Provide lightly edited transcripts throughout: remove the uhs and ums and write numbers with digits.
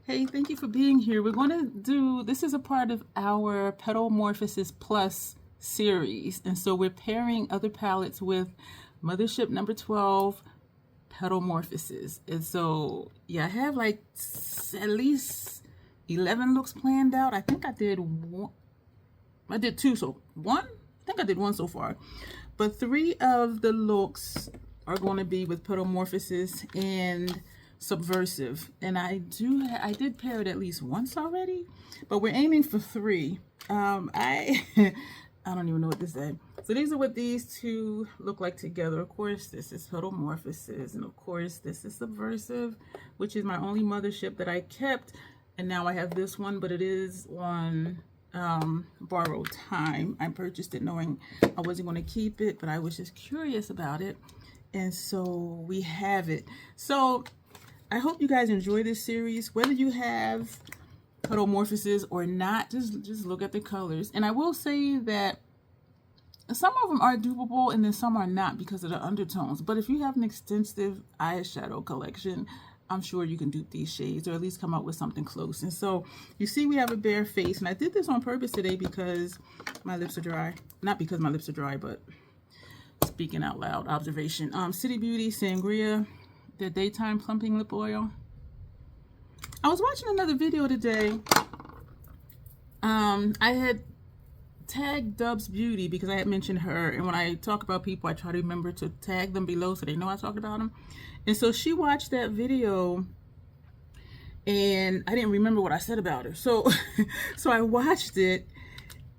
Hey, thank you for being here. We're going to do, this is a part of our Petalmorphosis Plus series. And so we're pairing other palettes with Mothership number 12 Petalmorphosis. And so, yeah, I have like at least 11 looks planned out. I think I did one, I did two, so one? I think I did one so far. But 3 of the looks are going to be with Petalmorphosis and Subversive, and I did pair it at least once already, but we're aiming for 3. I I don't even know what to say. So these are what these two look like together. Of course, this is Petalmorphosis, and of course this is Subversive, which is my only mothership that I kept, and now I have this one, but it is on borrowed time. I purchased it knowing I wasn't going to keep it, but I was just curious about it, and so we have it. So I hope you guys enjoy this series. Whether you have Petalmorphosis or not, just look at the colors. And I will say that some of them are dupable and then some are not because of the undertones. But if you have an extensive eyeshadow collection, I'm sure you can dupe these shades or at least come up with something close. And so you see we have a bare face. And I did this on purpose today because my lips are dry. Not because my lips are dry, but speaking out loud, observation. City Beauty Sangria, the daytime plumping lip oil. I was watching another video today. I had tagged Dubs Beauty because I had mentioned her, and when I talk about people I try to remember to tag them below so they know I talked about them. And so she watched that video and I didn't remember what I said about her, so I watched it,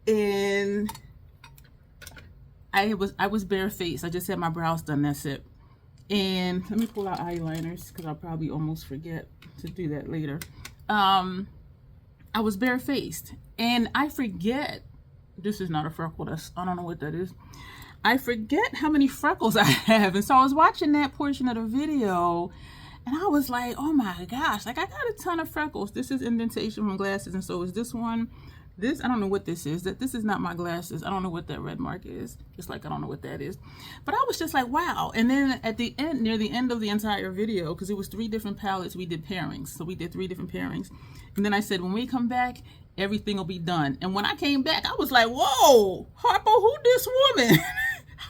and I was barefaced. I just had my brows done, that's it. And let me pull out eyeliners because I'll probably almost forget to do that later. I was barefaced, and I forget, this is not a freckle, I don't know what that is. I forget how many freckles I have. And so I was watching that portion of the video and I was like, oh my gosh, like I got a ton of freckles. This is indentation from glasses, and so is this one. This, I don't know what this is. This is not my glasses. I don't know what that red mark is. Just like I don't know what that is. But I was just like, wow. And then at the end, near the end of the entire video, because it was 3 different palettes, we did pairings. So we did 3 different pairings. And then I said, when we come back, everything will be done. And when I came back, I was like, whoa, Harpo, who this woman?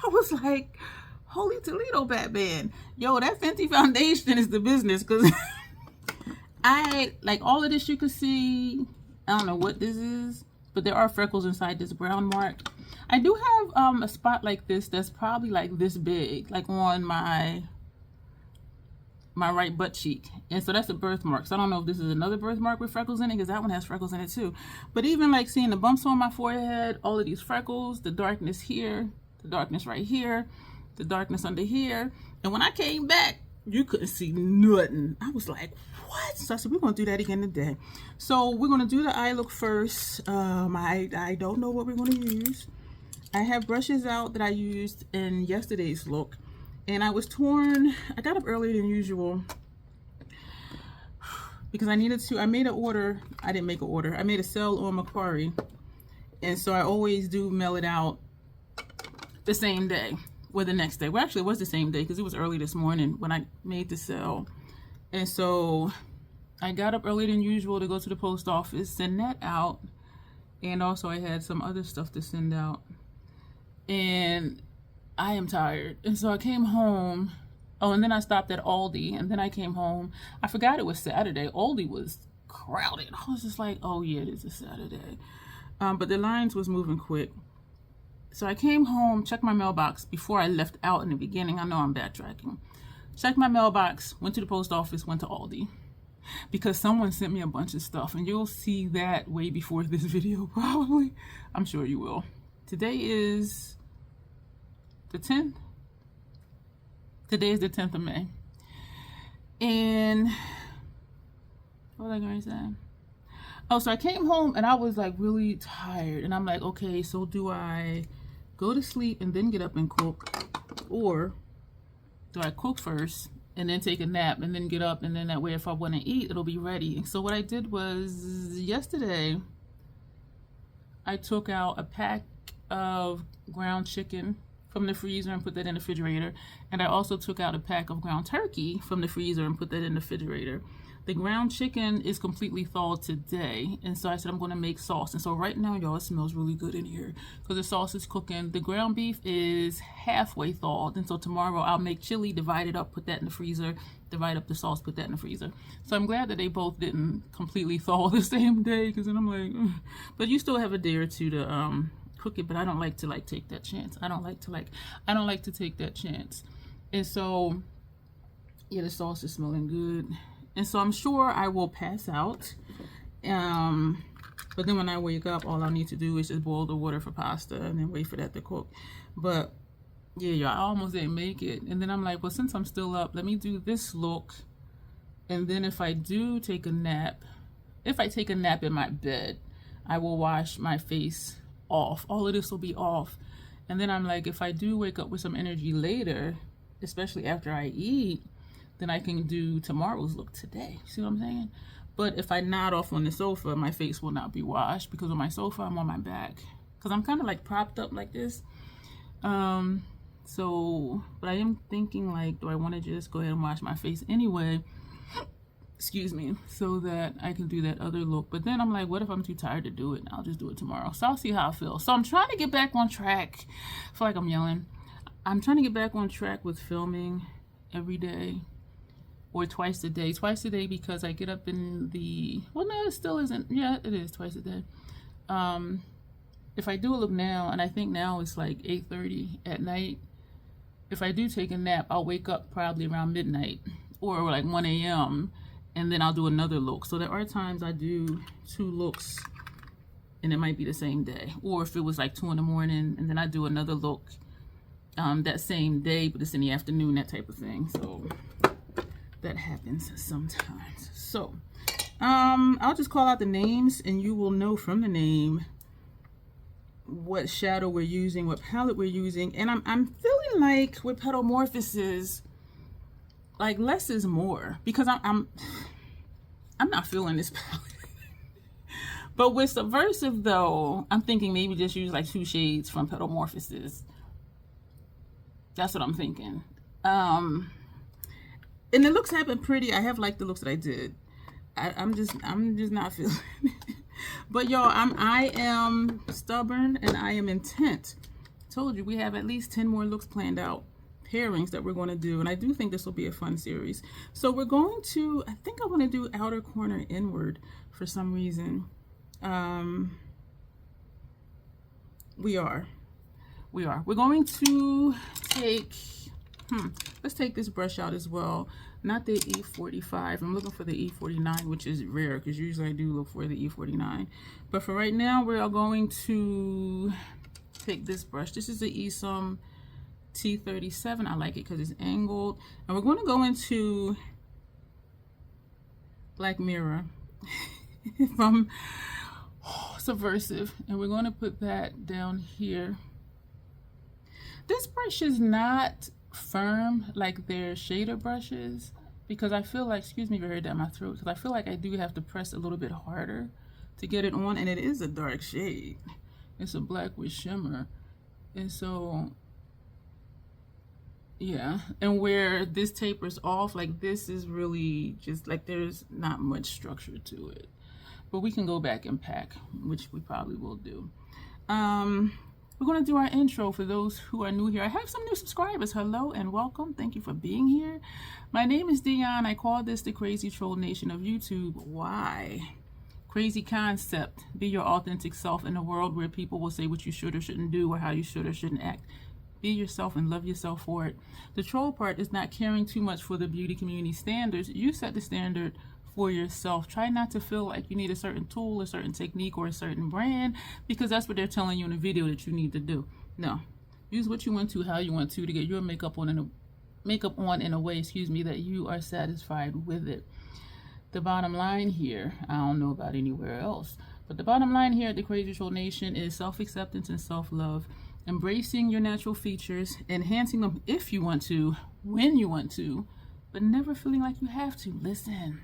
I was like, holy Toledo, Batman. Yo, that Fenty foundation is the business. Because I, like all of this you could see, I don't know what this is, but there are freckles inside this brown mark. I do have a spot like this that's probably like this big, like on my right butt cheek. And so that's a birthmark. So I don't know if this is another birthmark with freckles in it, because that one has freckles in it too. But even like seeing the bumps on my forehead, all of these freckles, the darkness here, the darkness right here, the darkness under here. And when I came back, you couldn't see nothing. I was like, what? So I said, we're going to do that again today. So we're going to do the eye look first. I don't know what we're going to use. I have brushes out that I used in yesterday's look. And I was torn. I got up earlier than usual because I needed to. I made an order. I didn't make an order. I made a sale on Macquarie. And so I always do mail it out the same day. Or the next day. Well, actually, it was the same day because it was early this morning when I made the sale. And so I got up earlier than usual to go to the post office, send that out. And also I had some other stuff to send out. And I am tired. And so I came home. Oh, and then I stopped at Aldi. And then I came home. I forgot it was Saturday. Aldi was crowded. I was just like, oh yeah, it is a Saturday. But the lines was moving quick. So I came home, checked my mailbox before I left out in the beginning. I know I'm backtracking. Checked my mailbox, went to the post office, went to Aldi. Because someone sent me a bunch of stuff. And you'll see that way before this video, probably. I'm sure you will. Today is the 10th. Today is the 10th of May. And what was I going to say? Oh, so I came home and I was like really tired. And I'm like, okay, so do I go to sleep and then get up and cook, or do I cook first and then take a nap and then get up, and then that way if I want to eat, it'll be ready? And so what I did was yesterday I took out a pack of ground chicken from the freezer and put that in the refrigerator, and I also took out a pack of ground turkey from the freezer and put that in the refrigerator. The ground chicken is completely thawed today, and so I said I'm going to make sauce. And so right now, y'all, it smells really good in here because the sauce is cooking. The ground beef is halfway thawed, and so tomorrow I'll make chili, divide it up, put that in the freezer, divide up the sauce, put that in the freezer. So I'm glad that they both didn't completely thaw the same day, because then I'm like, ugh. But you still have a day or two to cook it, but I don't like to take that chance. I don't like to take that chance. And so yeah, the sauce is smelling good. And so I'm sure I will pass out. But then when I wake up, all I need to do is just boil the water for pasta and then wait for that to cook. But yeah, y'all, I almost didn't make it. And then I'm like, well, since I'm still up, let me do this look. And then if I do take a nap, if I take a nap in my bed, I will wash my face off. All of this will be off. And then I'm like, if I do wake up with some energy later, especially after I eat, then I can do tomorrow's look today. See what I'm saying? But if I nod off on the sofa, my face will not be washed, because on my sofa, I'm on my back. Because I'm kind of like propped up like this. But I am thinking, like, do I want to just go ahead and wash my face anyway? Excuse me, so that I can do that other look. But then I'm like, what if I'm too tired to do it? I'll just do it tomorrow. So I'll see how I feel. So I'm trying to get back on track. I feel like I'm yelling. I'm trying to get back on track with filming every day. Or twice a day. Twice a day because I get up in the... Well, no, it still isn't. Yeah, it is twice a day. If I do a look now, and I think now it's like 8:30 at night, if I do take a nap, I'll wake up probably around midnight or like 1 a.m. and then I'll do another look. So there are times I do 2 looks and it might be the same day. Or if it was like 2 in the morning and then I do another look that same day, but it's in the afternoon, that type of thing. So that happens sometimes. So I'll just call out the names and you will know from the name what shadow we're using, what palette we're using. And I'm feeling like with Petalmorphosis, like less is more, because I'm not feeling this palette. But with Subversive though, I'm thinking maybe just use like 2 shades from Petalmorphosis. That's what I'm thinking. And the looks have been pretty. I have liked the looks that I did. I'm just not feeling it. But y'all, I am stubborn and I am intent. Told you we have at least 10 more looks planned out, pairings that we're going to do, and I do think this will be a fun series. So we're going to, I think I want to do outer corner inward for some reason. We are. We're going to take. Let's take this brush out as well. Not the E45. I'm looking for the E49, which is rare because usually I do look for the E49. But for right now, we are going to take this brush. This is the Esom T37. I like it because it's angled. And we're going to go into Black Mirror from Subversive. And we're going to put that down here. This brush is not firm like their shader brushes, because I feel like, excuse me if you heard that in my throat, because I feel like I do have to press a little bit harder to get it on, and it is a dark shade. It's a black with shimmer. And so yeah, and where this tapers off, like this is really just like there's not much structure to it. But we can go back and pack, which we probably will do. We're going to do our intro for those who are new here. I have some new subscribers. Hello and welcome. Thank you for being here. My name is Dion. I call this the Crazy Troll Nation of YouTube. Why? Crazy concept. Be your authentic self in a world where people will say what you should or shouldn't do or how you should or shouldn't act. Be yourself and love yourself for it. The troll part is not caring too much for the beauty community standards. You set the standard for yourself. Try not to feel like you need a certain tool, a certain technique, or a certain brand, because that's what they're telling you in the video that you need to do. No, use what you want to, how you want to get your makeup on in a way, excuse me, that you are satisfied with it. The bottom line here, I don't know about anywhere else, but the bottom line here at the Crazy Troll Nation is self-acceptance and self-love. Embracing your natural features, enhancing them if you want to, when you want to, but never feeling like you have to. Listen.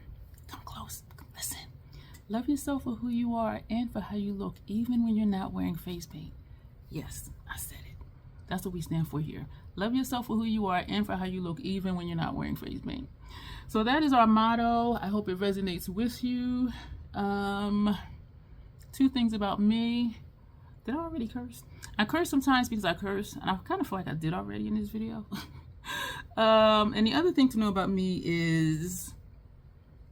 Come close. Listen. Love yourself for who you are and for how you look, even when you're not wearing face paint. Yes, I said it. That's what we stand for here. Love yourself for who you are and for how you look, even when you're not wearing face paint. So that is our motto. I hope it resonates with you. 2 things about me. Did I already curse? I curse sometimes because I curse, and I kind of feel like I did already in this video. And the other thing to know about me is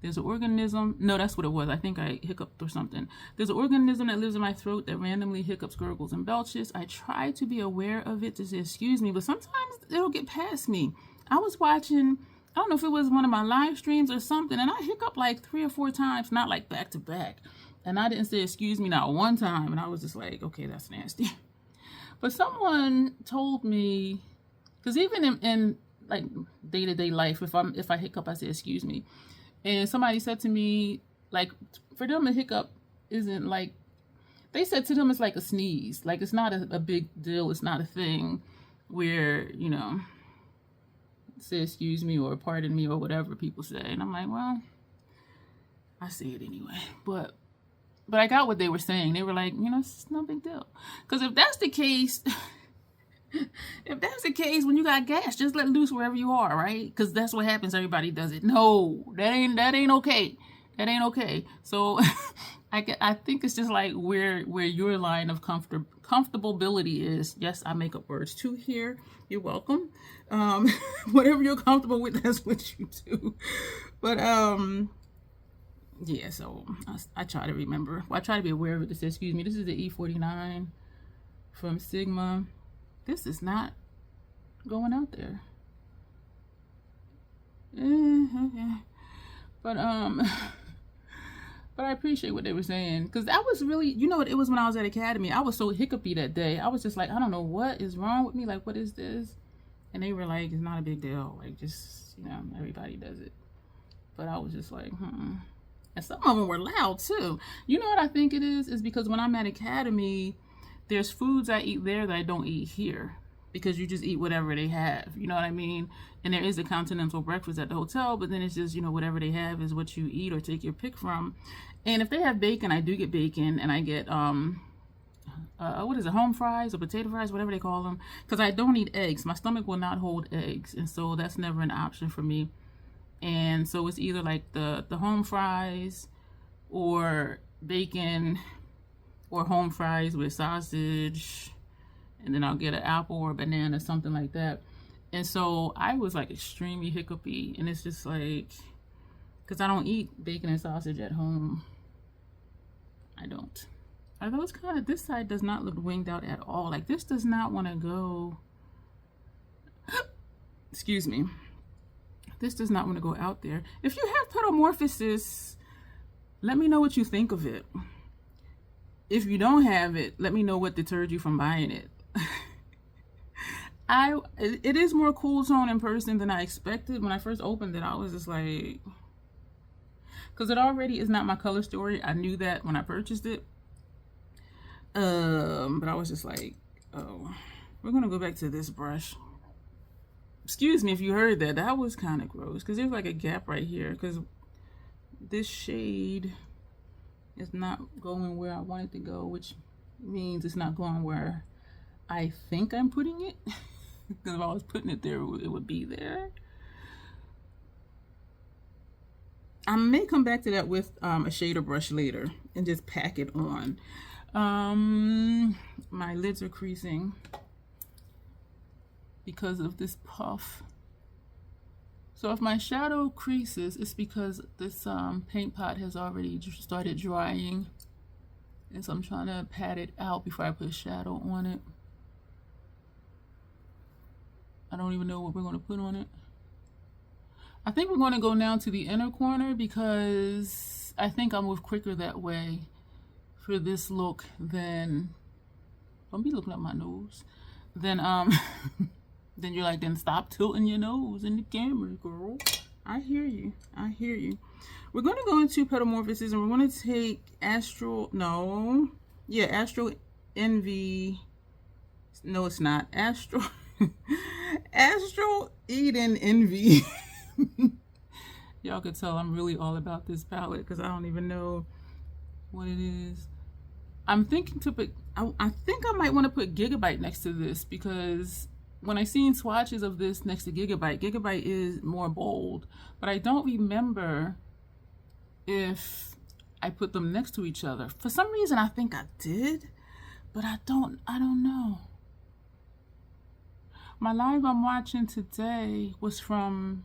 there's an organism. No, that's what it was. I think I hiccuped or something. There's an organism that lives in my throat that randomly hiccups, gurgles, and belches. I try to be aware of it to say excuse me, but sometimes it'll get past me. I was watching, I don't know if it was one of my live streams or something, and I hiccup like 3 or 4 times, not like back to back. And I didn't say excuse me not one time, and I was just like, okay, that's nasty. But someone told me, because even in like day-to-day life, if I hiccup, I say excuse me. And somebody said to me, like, for them a hiccup isn't like, they said to them it's like a sneeze. Like, it's not a big deal. It's not a thing where, you know, say excuse me or pardon me or whatever people say. And I'm like, well, I say it anyway. But I got what they were saying. They were like, you know, it's no big deal. Because if that's the case, when you got gas, just let loose wherever you are, right? Because that's what happens. Everybody does it. No, that ain't okay. That ain't okay. So I think it's just like where your line of comfortability is. Yes, I make up words too here. You're welcome. Whatever you're comfortable with, that's what you do. But yeah, so I try to remember. Well, I try to be aware of it to say, excuse me, this is the E49 from Sigma. This is not going out there. Okay. But I appreciate what they were saying. Because that was really, you know what, it was when I was at Academy. I was so hiccupy that day. I was just like, I don't know what is wrong with me. Like, what is this? And they were like, it's not a big deal. Like, just, you know, everybody does it. But I was just like, And some of them were loud too. You know what I think it is? Is because when I'm at Academy, there's foods I eat there that I don't eat here. Because you just eat whatever they have. You know what I mean? And there is a continental breakfast at the hotel, but then it's just, you know, whatever they have is what you eat or take your pick from. And if they have bacon, I do get bacon, and I get, what is it, home fries or potato fries, whatever they call them. Because I don't eat eggs. My stomach will not hold eggs. And so that's never an option for me. And so it's either like the home fries or bacon or home fries with sausage, and then I'll get an apple or a banana, something like that. And so I was like extremely hiccupy, and it's just like, because I don't eat bacon and sausage at home. I don't. Are those kind of, this side does not look winged out at all. Like, this does not want to go, excuse me. This does not want to go out there. If you have Petalmorphosis, let me know what you think of it. If you don't have it, let me know what deterred you from buying it. It is more cool tone in person than I expected. When I first opened it, I was just like, because it already is not my color story. I knew that when I purchased it. But I was just like, oh, we're gonna go back to this brush. Excuse me if you heard that. That was kind of gross because there's like a gap right here because this shade is not going where I want it to go, which means it's not going where I think I'm putting it. Because if I was putting it there, it would be there. I may come back to that with a shader brush later and just pack it on. My lids are creasing because of this puff. So if my shadow creases, it's because this paint pot has already started drying. And so I'm trying to pat it out before I put shadow on it. I don't even know what we're going to put on it. I think we're going to go down to the inner corner because I think I'll move quicker that way for this look than, don't be looking at my nose, then then you're like, then stop tilting your nose in the camera, girl. I hear you. I hear you. We're going to go into Petalmorphosis and we're going to take Astral Envy. No, it's not. Astral Eden Envy. Y'all could tell I'm really all about this palette because I don't even know what it is. I'm thinking to put, I think I might want to put Gigabyte next to this because when I seen swatches of this next to Gigabyte, Gigabyte is more bold, but I don't remember if I put them next to each other. For some reason, I think I did, but I don't know. My live I'm watching today was from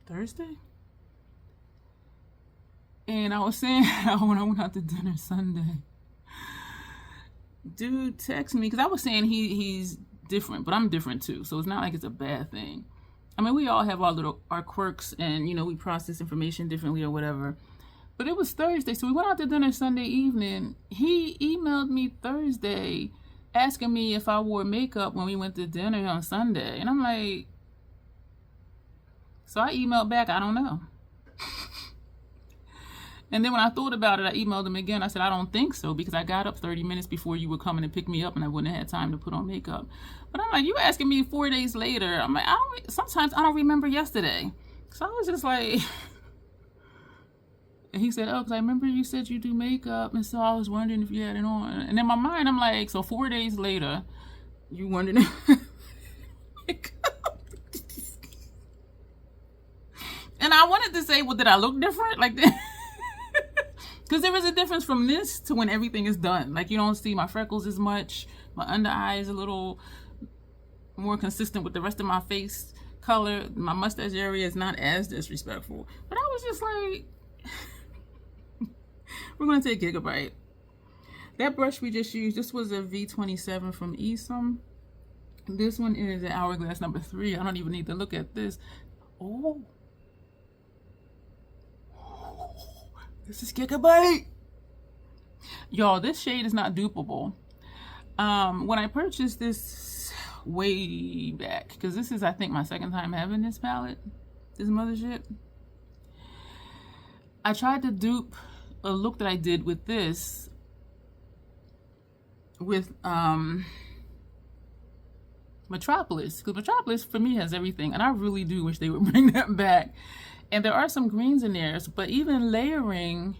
Thursday. And I was saying when I went out to dinner Sunday, dude texted me, because I was saying he's different, but I'm different too. So it's not like it's a bad thing. I mean, we all have our quirks, and, you know, we process information differently or whatever. But it was Thursday, so we went out to dinner Sunday evening. He emailed me Thursday asking me if I wore makeup when we went to dinner on Sunday. And I'm like, so I emailed back, I don't know. And then when I thought about it, I emailed him again. I said, I don't think so, because I got up 30 minutes before you were coming to pick me up, and I wouldn't have had time to put on makeup. But I'm like, you asking me 4 days later. I'm like, sometimes I don't remember yesterday. So I was just like, and he said, oh, because I remember you said you do makeup, and so I was wondering if you had it on. And in my mind, I'm like, so 4 days later, you wondering if makeup. And I wanted to say, well, did I look different? Like that? Because there is a difference from this to when everything is done. Like, you don't see my freckles as much. My under eye is a little more consistent with the rest of my face color. My mustache area is not as disrespectful. But I was just like, we're going to take Gigabyte. That brush we just used, this was a V27 from Esom. This one is an Hourglass number 3. I don't even need to look at this. Oh. This is Gigabyte. Y'all, this shade is not dupable. When I purchased this way back, because this is, I think, my second time having this palette, this Mothership, I tried to dupe a look that I did with this, with Metropolis, because Metropolis for me has everything, and I really do wish they would bring that back. And there are some greens in there, but even layering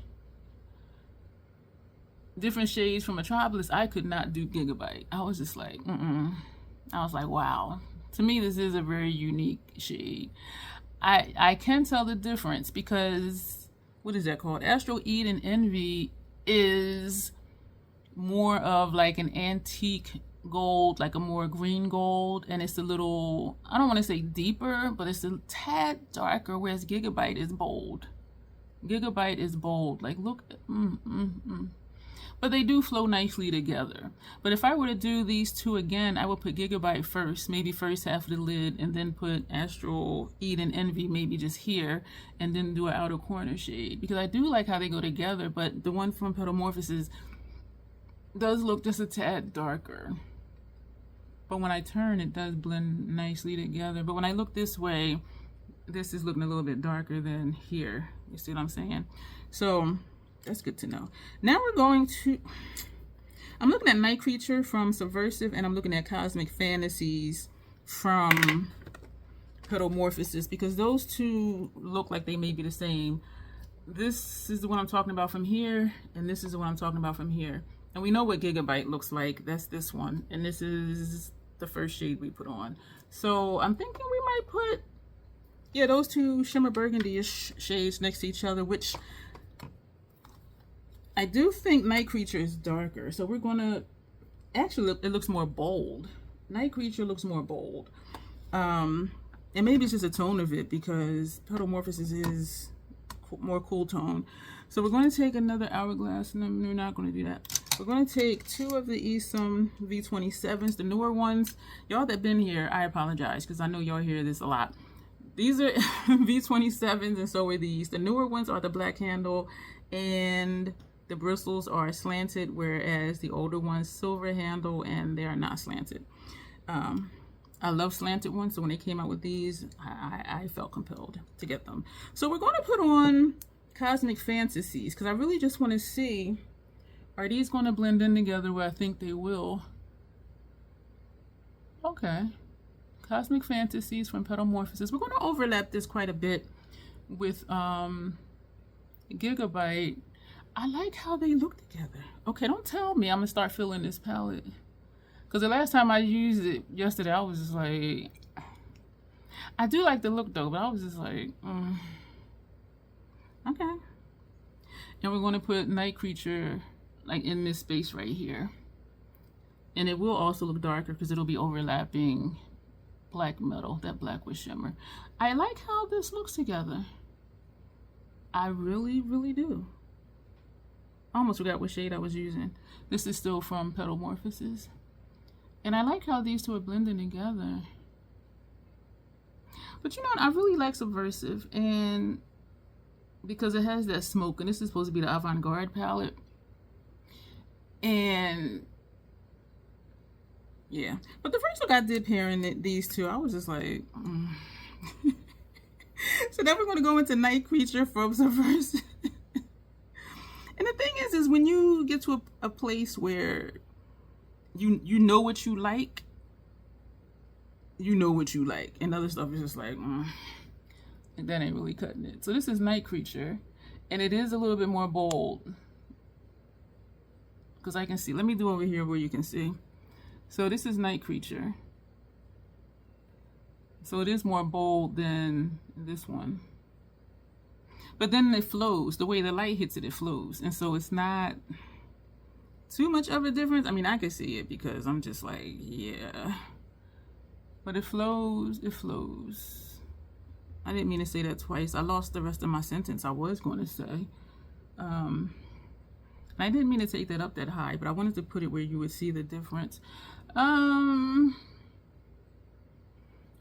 different shades from Metropolis, I could not do Gigabyte. I was just like, I was like, wow. To me, this is a very unique shade. I can tell the difference because, what is that called? Astral Eden Envy is more of like an antique gold, like a more green gold, and it's a little, I don't want to say deeper, but it's a tad darker, whereas Gigabyte is bold. Gigabyte is bold. Like, look, but they do flow nicely together. But if I were to do these two again, I would put Gigabyte first, maybe first half of the lid, and then put Astral Eden Envy maybe just here, and then do an outer corner shade, because I do like how they go together. But the one from Petalmorphosis does look just a tad darker. But when I turn, it does blend nicely together. But when I look this way, this is looking a little bit darker than here. You see what I'm saying? So that's good to know. Now we're going to, I'm looking at Night Creature from Subversive, and I'm looking at Cosmic Fantasies from Petalmorphosis, because those two look like they may be the same. This is the one I'm talking about from here, and this is the one I'm talking about from here. And we know what Gigabyte looks like. That's this one. And this is the first shade we put on. So I'm thinking we might put, yeah, those two shimmer burgundy-ish shades next to each other, which I do think Night Creature is darker. So we're going to, actually, it looks more bold. Night Creature looks more bold. And maybe it's just a tone of it, because Petalmorphosis is more cool tone. So we're going to take another Hourglass. No, we're not going to do that. We're going to take 2 of the Esom V27s, the newer ones. Y'all that been here, I apologize, because I know y'all hear this a lot. These are V27s, and so are these. The newer ones are the black handle, and the bristles are slanted, whereas the older ones, silver handle, and they are not slanted. I love slanted ones, so when they came out with these, I felt compelled to get them. So we're going to put on Cosmic Fantasies, because I really just want to see, are these going to blend in together where I think they will? Okay. Cosmic Fantasies from Petalmorphosis. We're going to overlap this quite a bit with Gigabyte. I like how they look together. Okay, don't tell me I'm going to start filling this palette. Because the last time I used it yesterday, I was just like, I do like the look though, but I was just like, okay. And we're going to put Night Creature like in this space right here. And it will also look darker because it'll be overlapping black metal, that black with shimmer. I like how this looks together. I really, really do. I almost forgot what shade I was using. This is still from Petalmorphosis. And I like how these two are blending together. But you know what? I really like Subversive, and because it has that smoke, and this is supposed to be the avant-garde palette. And yeah, but the first look I did pairing these two, I was just like, So then we're going to go into Night Creature from Subversive. And the thing is when you get to a place where you know what you like, and other stuff is just like, and that ain't really cutting it. So this is Night Creature, and it is a little bit more bold, because I can see. Let me do over here where you can see. So this is Night Creature. So it is more bold than this one. But then it flows. The way the light hits it, it flows. And so it's not too much of a difference. I mean, I can see it because I'm just like, yeah. But it flows, it flows. I didn't mean to say that twice. I lost the rest of my sentence I was going to say. I didn't mean to take that up that high, but I wanted to put it where you would see the difference.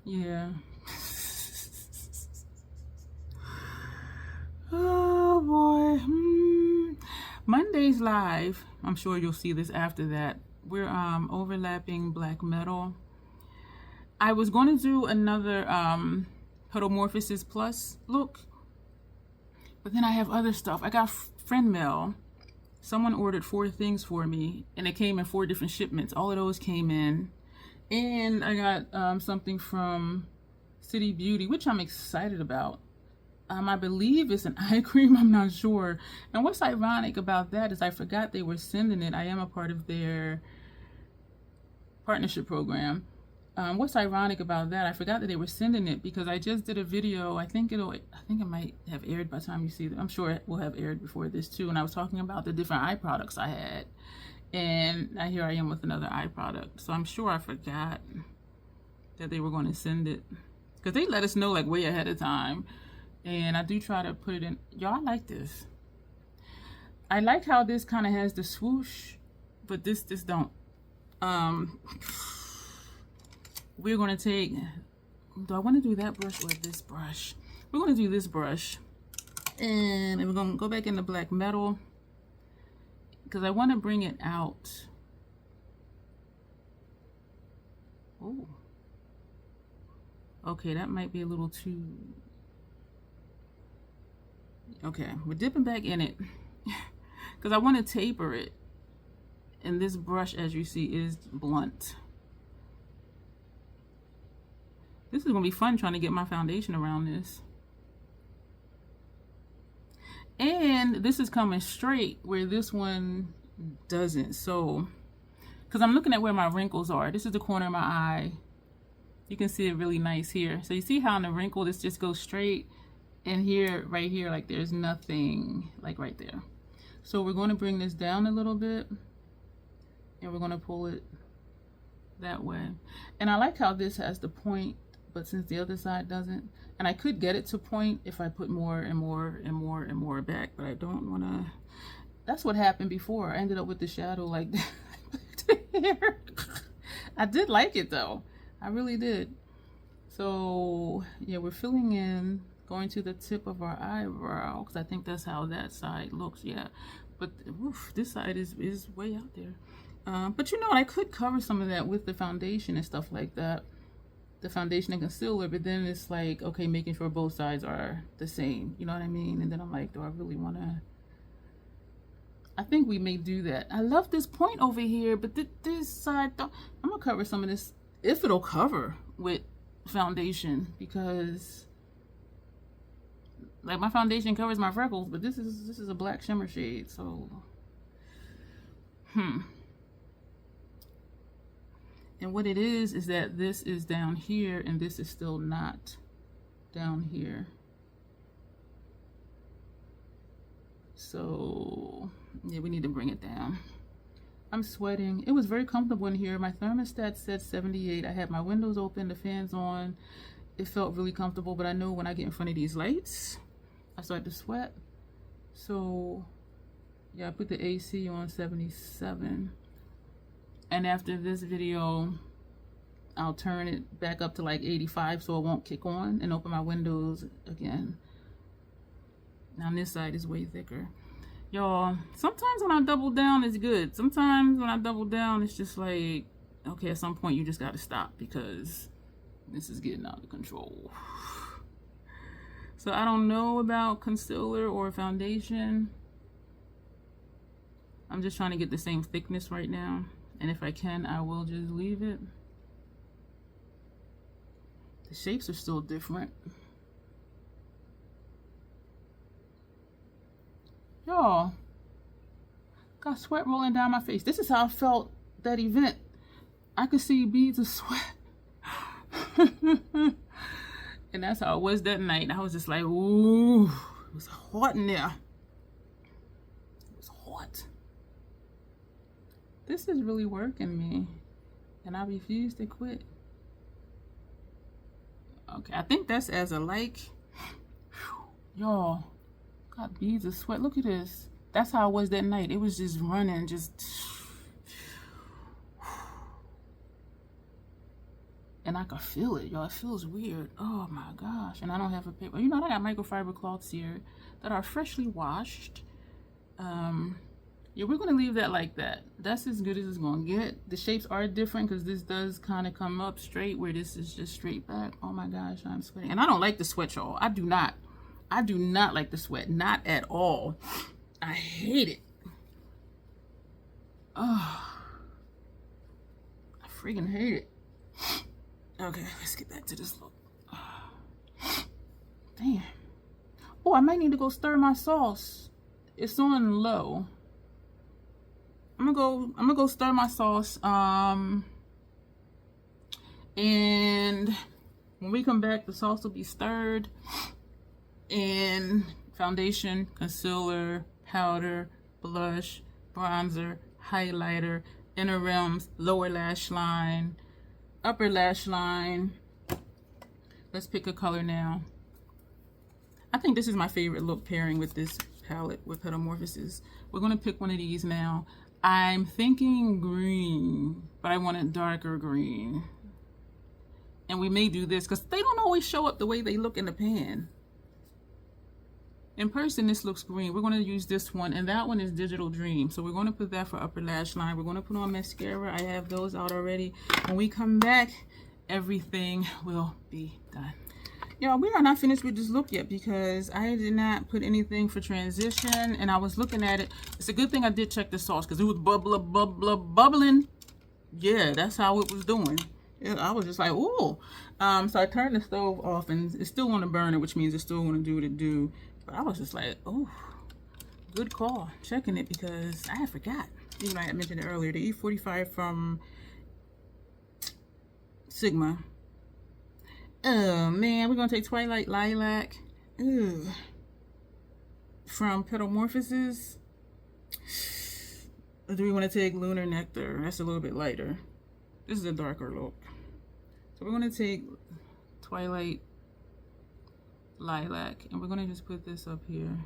Yeah. Oh boy. Monday's live. I'm sure you'll see this after that. We're overlapping black metal. I was going to do another Petalmorphosis Plus look, but then I have other stuff. I got friend mail. Someone ordered 4 things for me, and it came in 4 different shipments. All of those came in. And I got something from City Beauty, which I'm excited about. I believe it's an eye cream. I'm not sure. And what's ironic about that is I forgot they were sending it. I am a part of their partnership program. What's ironic about that, I forgot that they were sending it because I just did a video. I think it might have aired by the time you see it. I'm sure it will have aired before this too. And I was talking about the different eye products I had. And now here I am with another eye product. So I'm sure I forgot that they were going to send it, because they let us know like way ahead of time. And I do try to put it in. Y'all, I like this. I like how this kind of has the swoosh, but this don't. We're going to take, do I want to do that brush or this brush? We're going to do this brush. And we're going to go back into black metal, because I want to bring it out. Oh. Okay, that might be a little too... Okay, we're dipping back in it because I want to taper it. And this brush, as you see, is blunt. This is going to be fun trying to get my foundation around this. And this is coming straight where this one doesn't. So, because I'm looking at where my wrinkles are. This is the corner of my eye. You can see it really nice here. So you see how in the wrinkle this just goes straight, and here, right here, like there's nothing, like right there. So we're going to bring this down a little bit, and we're going to pull it that way. And I like how this has the point, but since the other side doesn't, and I could get it to point if I put more and more and more and more back, but I don't want to. That's what happened before. I ended up with the shadow like that here. I did like it though. I really did. So yeah, we're filling in, going to the tip of our eyebrow, because I think that's how that side looks. Yeah, but oof, this side is way out there. But you know what, I could cover some of that with the foundation and stuff like that, the foundation and concealer, but then it's like, okay, making sure both sides are the same, you know what I mean? And then I'm like, do I really want to? I think we may do that. I love this point over here, but this side, I'm gonna cover some of this, if it'll cover with foundation, because like my foundation covers my freckles, but this is a black shimmer shade. So And what it is that this is down here and this is still not down here. So yeah, we need to bring it down. I'm sweating. It was very comfortable in here. My thermostat said 78. I had my windows open, the fans on. It felt really comfortable, but I know when I get in front of these lights, I start to sweat. So yeah, I put the AC on 77. And after this video, I'll turn it back up to like 85 so it won't kick on, and open my windows again. Now this side is way thicker. Y'all, sometimes when I double down, it's good. Sometimes when I double down, it's just like, okay, at some point you just gotta stop because this is getting out of control. So I don't know about concealer or foundation. I'm just trying to get the same thickness right now. And if I can, I will just leave it. The shapes are still different. Y'all, got sweat rolling down my face. This is how I felt that event. I could see beads of sweat. And that's how it was that night. I was just like, ooh, it was hot in there. It was hot. This is really working me, and I refuse to quit. Okay, I think that's as a like. Y'all, got beads of sweat. Look at this. That's how it was that night. It was just running, just. And I could feel it, y'all. It feels weird. Oh my gosh. And I don't have a paper. You know, I got microfiber cloths here that are freshly washed. Yeah, we're gonna leave that like that. That's as good as it's gonna get. The shapes are different because this does kind of come up straight, where this is just straight back. Oh my gosh, I'm sweating. And I don't like the sweat, y'all. I do not like the sweat. Not at all. I hate it. Oh, I freaking hate it. Okay, let's get back to this look. Damn. Oh, I might need to go stir my sauce. It's on low. I'm gonna go stir my sauce. And when we come back, the sauce will be stirred. And foundation, concealer, powder, blush, bronzer, highlighter, inner rims, lower lash line, upper lash line. Let's pick a color now. I think this is my favorite look pairing with this palette with Petalmorphosis. We're gonna pick one of these now. I'm thinking green, but I want a darker green. And we may do this because they don't always show up the way they look in the pan. In person, this looks green. We're going to use this one, and that one is Digital Dream. So we're going to put that for upper lash line. We're going to put on mascara. I have those out already. When we come back, everything will be done. Y'all, we are not finished with this look yet because I did not put anything for transition, and I was looking at it. It's a good thing I did check the sauce because it was bubbling. Yeah, that's how it was doing. Yeah, I was just like, ooh. So I turned the stove off, and it's still on the burner, which means it's still going to do what it do. But I was just like, oh, good call. Checking it because I forgot. Even I mentioned it earlier. The E45 from Sigma. Oh man, we're gonna take Twilight Lilac. Ugh. From Petalmorphosis. Or do we want to take Lunar Nectar? That's a little bit lighter. This is a darker look. So we're gonna take Twilight Lilac, and we're gonna just put this up here.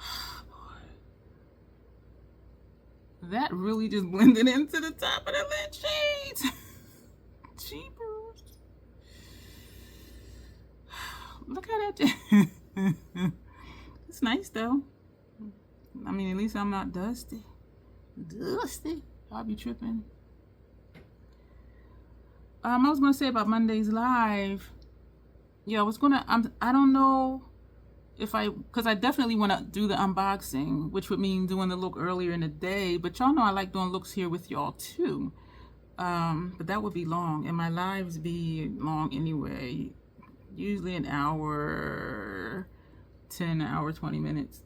Oh, boy. That really just blended into the top of the lid shades. Jeepers. Look how that just it's nice though. I mean, at least I'm not dusty. I'll be tripping. I was gonna say about Monday's live. Yeah, I don't know if because I definitely want to do the unboxing, which would mean doing the look earlier in the day, but y'all know I like doing looks here with y'all too. But that would be long, and my lives be long anyway, usually an hour, 10 hour, 20 minutes.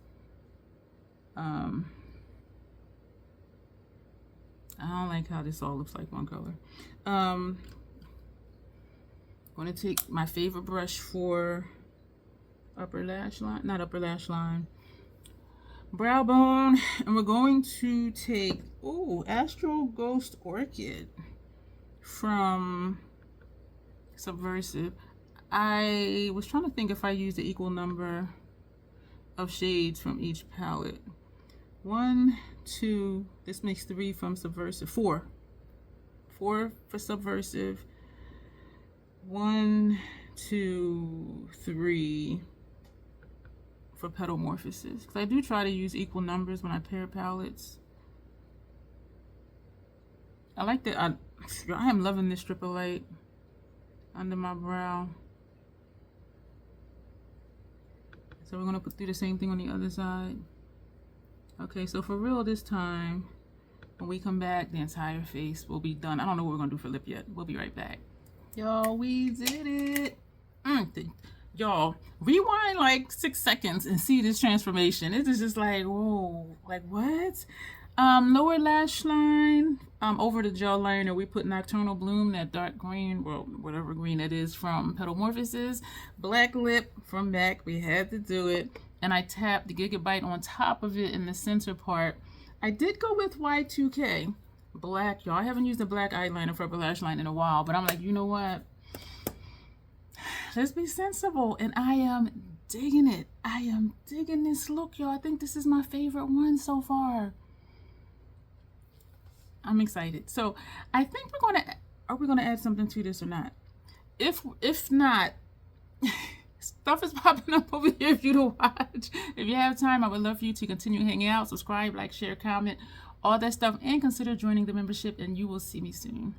I don't like how this all looks like one color. I'm going to take my favorite brush for upper lash line, not upper lash line, brow bone, and we're going to take, ooh, Astro Ghost Orchid from Subversive. I was trying to think if I used the equal number of shades from each palette. 1, 2, this makes 3 from Subversive, 4 for Subversive, 1, 2, 3 for Petalmorphosis, because I do try to use equal numbers when I pair palettes. I like that. I am loving this strip of light under my brow. So we're gonna do the same thing on the other side. Okay, so for real this time, when we come back, the entire face will be done. I don't know what we're gonna do for lip yet. We'll be right back. Y'all, we did it. Y'all, rewind like 6 seconds and see this transformation. It is just like, whoa, like what? Lower lash line, over the jawline, we put Nocturnal Bloom, that dark green, well, whatever green it is from Petalmorphosis. Black lip from MAC, we had to do it. And I tapped the Gigabyte on top of it in the center part. I did go with Y2K black, y'all. I haven't used a black eyeliner for upper lash line in a while, but I'm like, you know what? Let's be sensible. And I am digging it. I am digging this look, y'all. I think this is my favorite one so far. I'm excited. So I think are we gonna add something to this or not? If not, stuff is popping up over here for you to watch. If you have time, I would love for you to continue hanging out, subscribe, like, share, comment, all that stuff, and consider joining the membership, and you will see me soon.